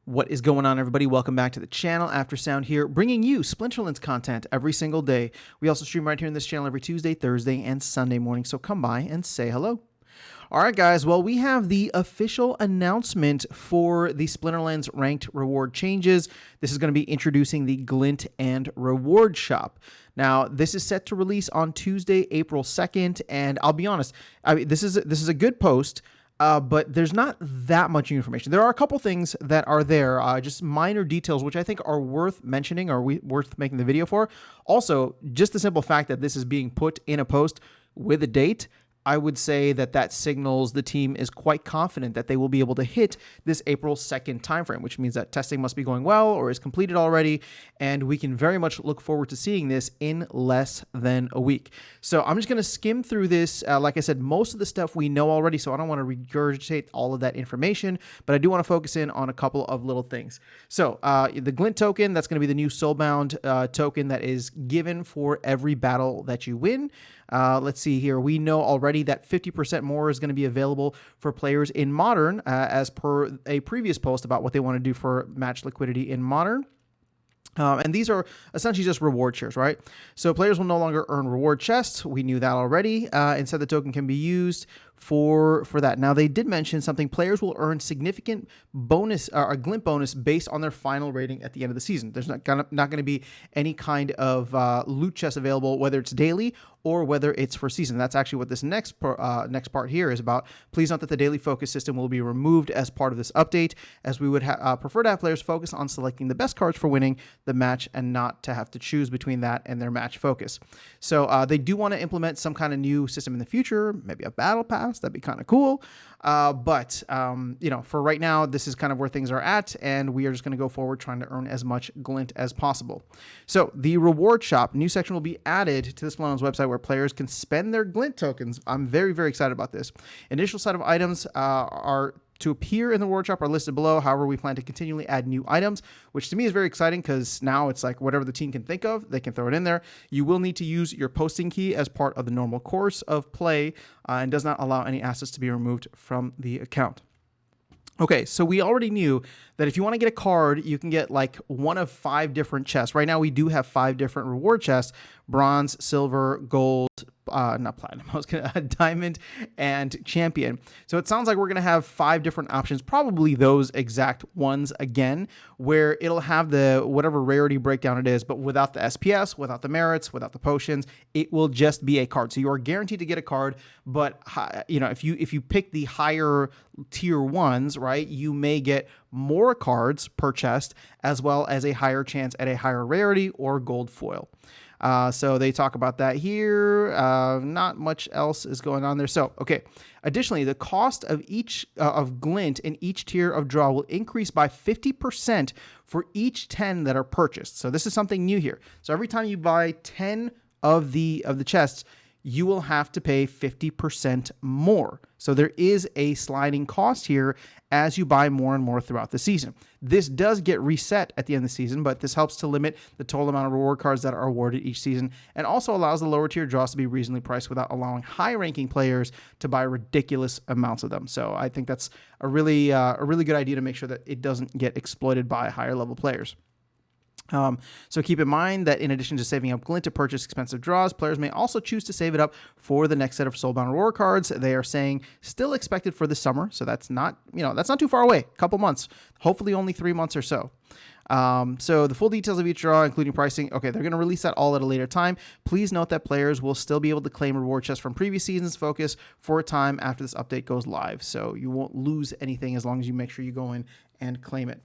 What is going on, everybody? Welcome back to the channel. After Sound here, bringing you Splinterlands content every single day. We also stream right here in this channel every Tuesday, Thursday, and Sunday morning, so come by and say hello. All right, guys. Well, we have the official announcement for the Splinterlands ranked reward changes. This is going to be introducing the Glint and Reward Shop. Now, this is set to release on Tuesday, April 2nd, and I'll be honest, this is a good post. But there's not that much information. There are a couple things that are there, just minor details, which I think are worth mentioning or worth making the video for. Also, just the simple fact that this is being put in a post with a date, I would say that signals the team is quite confident that they will be able to hit this April 2nd timeframe, which means that testing must be going well or is completed already, and we can very much look forward to seeing this in less than a week. So I'm just going to skim through this. Like I said, most of the stuff we know already, so I don't want to regurgitate all of that information, but I do want to focus in on a couple of little things. So the Glint token, that's going to be the new Soulbound token that is given for every battle that you win. Let's see here. We know already that 50% more is going to be available for players in Modern, as per a previous post about what they want to do for match liquidity in Modern. And these are essentially just reward shares, right? So players will no longer earn reward chests. We knew that already. Instead, the token can be used for that. Now, they did mention something. Players will earn significant bonus, or a Glint bonus, based on their final rating at the end of the season. There's not going to be any kind of loot chest available, whether it's daily or whether it's for season. That's actually what this next part here is about. Please note that the daily focus system will be removed as part of this update, as we would prefer to have players focus on selecting the best cards for winning the match and not to have to choose between that and their match focus. So they do want to implement some kind of new system in the future, maybe a battle pass. That'd be kind of cool. But you know, for right now, this is kind of where things are at, and we are just going to go forward trying to earn as much Glint as possible. So the reward shop, new section will be added to the Splinterlands website where players can spend their Glint tokens. I'm very, very excited about this. Initial set of items are to appear in the reward shop are listed below. However, we plan to continually add new items, which to me is very exciting because now it's like whatever the team can think of, they can throw it in there. You will need to use your posting key as part of the normal course of play, and does not allow any assets to be removed from the account. Okay, so we already knew that if you want to get a card, you can get like one of 5 different chests. Right now, we do have 5 different reward chests: bronze, silver, gold, not platinum, I was gonna diamond, and champion. So it sounds like we're gonna have 5 different options, probably those exact ones again, where it'll have the whatever rarity breakdown it is, but without the SPS, without the merits, without the potions. It will just be a card. So you are guaranteed to get a card, but you know, if you pick the higher tier ones, right, you may get more cards per chest, as well as a higher chance at a higher rarity or gold foil. So they talk about that here. Not much else is going on there. So, okay. Additionally, the cost of each of Glint in each tier of draw will increase by 50% for each 10 that are purchased. So this is something new here. So every time you buy 10 of the chests, you will have to pay 50% more. So there is a sliding cost here as you buy more and more throughout the season. This does get reset at the end of the season, but this helps to limit the total amount of reward cards that are awarded each season, and also allows the lower tier draws to be reasonably priced without allowing high-ranking players to buy ridiculous amounts of them. So I think that's a really good idea to make sure that it doesn't get exploited by higher level players. So keep in mind that in addition to saving up Glint to purchase expensive draws, players may also choose to save it up for the next set of Soulbound reward cards. They are saying still expected for the summer, so that's not, you know, that's not too far away. A couple months, hopefully only 3 months or so. So the full details of each draw, including pricing, okay, they're going to release that all at a later time. Please note that players will still be able to claim reward chests from previous season's focus for a time after this update goes live. So you won't lose anything as long as you make sure you go in and claim it.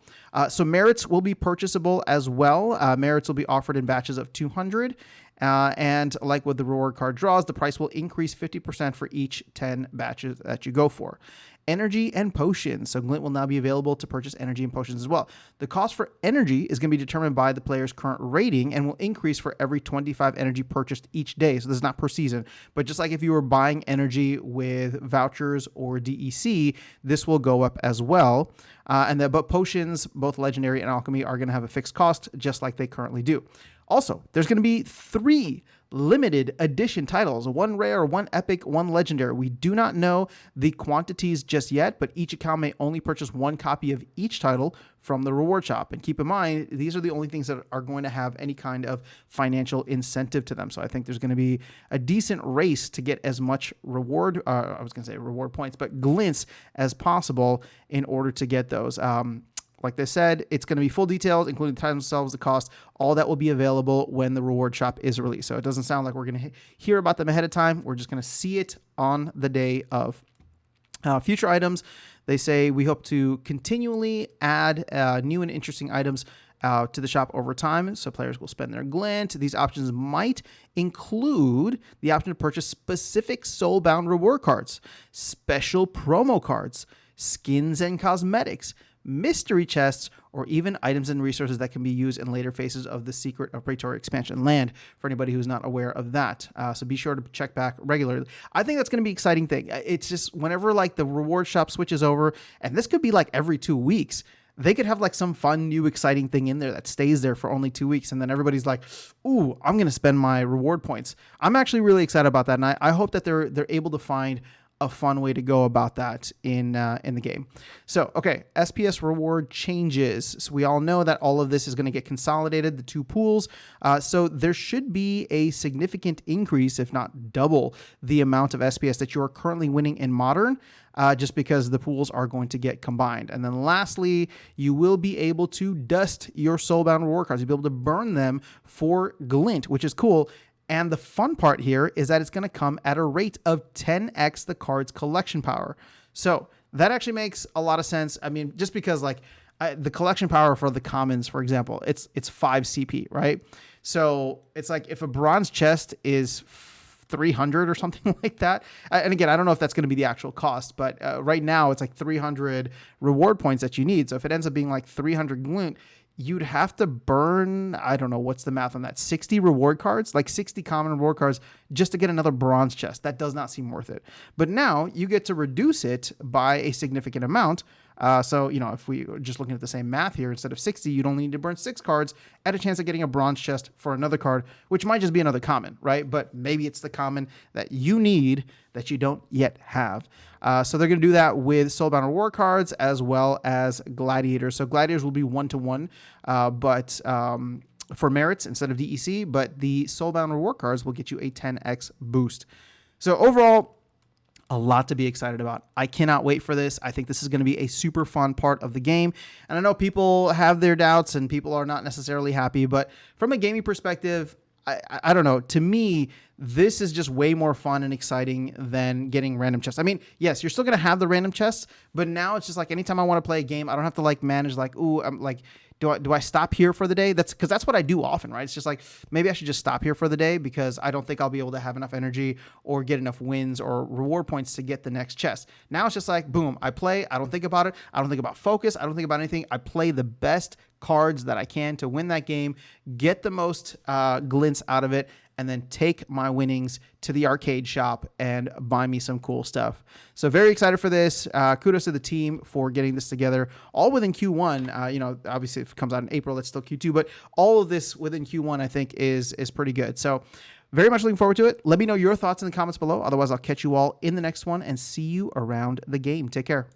So merits will be purchasable as well. Merits will be offered in batches of 200. And like with the reward card draws, the price will increase 50% for each 10 batches that you go for. Energy and potions. So Glint will now be available to purchase energy and potions as well. The cost for energy is going to be determined by the player's current rating and will increase for every 25 energy purchased each day. So this is not per season, but just like if you were buying energy with vouchers or DEC, this will go up as well. But potions, both legendary and alchemy, are going to have a fixed cost, just like they currently do. Also, there's going to be 3 limited edition titles, one rare, one epic, one legendary. We do not know the quantities just yet, but each account may only purchase one copy of each title from the reward shop. And keep in mind, these are the only things that are going to have any kind of financial incentive to them. So I think there's going to be a decent race to get as much reward, I was going to say reward points, but glints as possible in order to get those. Like they said, it's going to be full details, including the titles themselves, the cost. All that will be available when the reward shop is released. So it doesn't sound like we're going to hear about them ahead of time. We're just going to see it on the day of. Future items, they say we hope to continually add new and interesting items to the shop over time, so players will spend their glint. These options might include the option to purchase specific soulbound reward cards, special promo cards, skins and cosmetics, mystery chests, or even items and resources that can be used in later phases of the Secret of Praetor expansion land, for anybody who's not aware of that. So be sure to check back regularly. I think that's going to be an exciting thing. It's just whenever like the reward shop switches over, and this could be like every 2 weeks, they could have like some fun, new, exciting thing in there that stays there for only 2 weeks. And then everybody's like, ooh, I'm going to spend my reward points. I'm actually really excited about that. And I hope that they're able to find a fun way to go about that in the game. So, okay, SPS reward changes. So we all know that all of this is going to get consolidated, the two pools. So there should be a significant increase, if not double, the amount of SPS that you are currently winning in Modern, just because the pools are going to get combined. And then lastly, you will be able to dust your Soulbound reward cards. You'll be able to burn them for Glint, which is cool. And the fun part here is that it's going to come at a rate of 10x the card's collection power. So that actually makes a lot of sense. I mean, just because like the collection power for the commons, for example, it's 5 CP, right? So it's like if a bronze chest is 300 or something like that. And again, I don't know if that's going to be the actual cost, but right now it's like 300 reward points that you need. So if it ends up being like 300 glint, you'd have to burn, I don't know, what's the math on that, 60 reward cards, like 60 common reward cards just to get another bronze chest. That does not seem worth it. But now you get to reduce it by a significant amount. So, you know, if we are just looking at the same math here, instead of 60, you'd only need to burn 6 cards at a chance of getting a bronze chest for another card, which might just be another common, right? But maybe it's the common that you need that you don't yet have. So they're going to do that with Soulbound reward cards as well as Gladiators. So Gladiators will be 1-to-1, but for merits instead of DEC, but the Soulbound reward cards will get you a 10x boost. So overall, a lot to be excited about. I cannot wait for this. I think this is going to be a super fun part of the game. And I know people have their doubts and people are not necessarily happy, but from a gaming perspective, I don't know. To me, this is just way more fun and exciting than getting random chests. I mean, yes, you're still going to have the random chests, but now it's just like anytime I want to play a game, I don't have to like manage like, ooh, I'm like, do I stop here for the day? That's because that's what I do often, right? It's just like, maybe I should just stop here for the day because I don't think I'll be able to have enough energy or get enough wins or reward points to get the next chest. Now it's just like, boom, I play. I don't think about it. I don't think about focus. I don't think about anything. I play the best cards that I can to win that game, get the most glints out of it, and then take my winnings to the arcade shop and buy me some cool stuff. So very excited for this. Kudos to the team for getting this together, all within Q1. You know, obviously if it comes out in April, it's still Q2, but all of this within Q1, I think is pretty good. So very much looking forward to it. Let me know your thoughts in the comments below. Otherwise, I'll catch you all in the next one and see you around the game. Take care.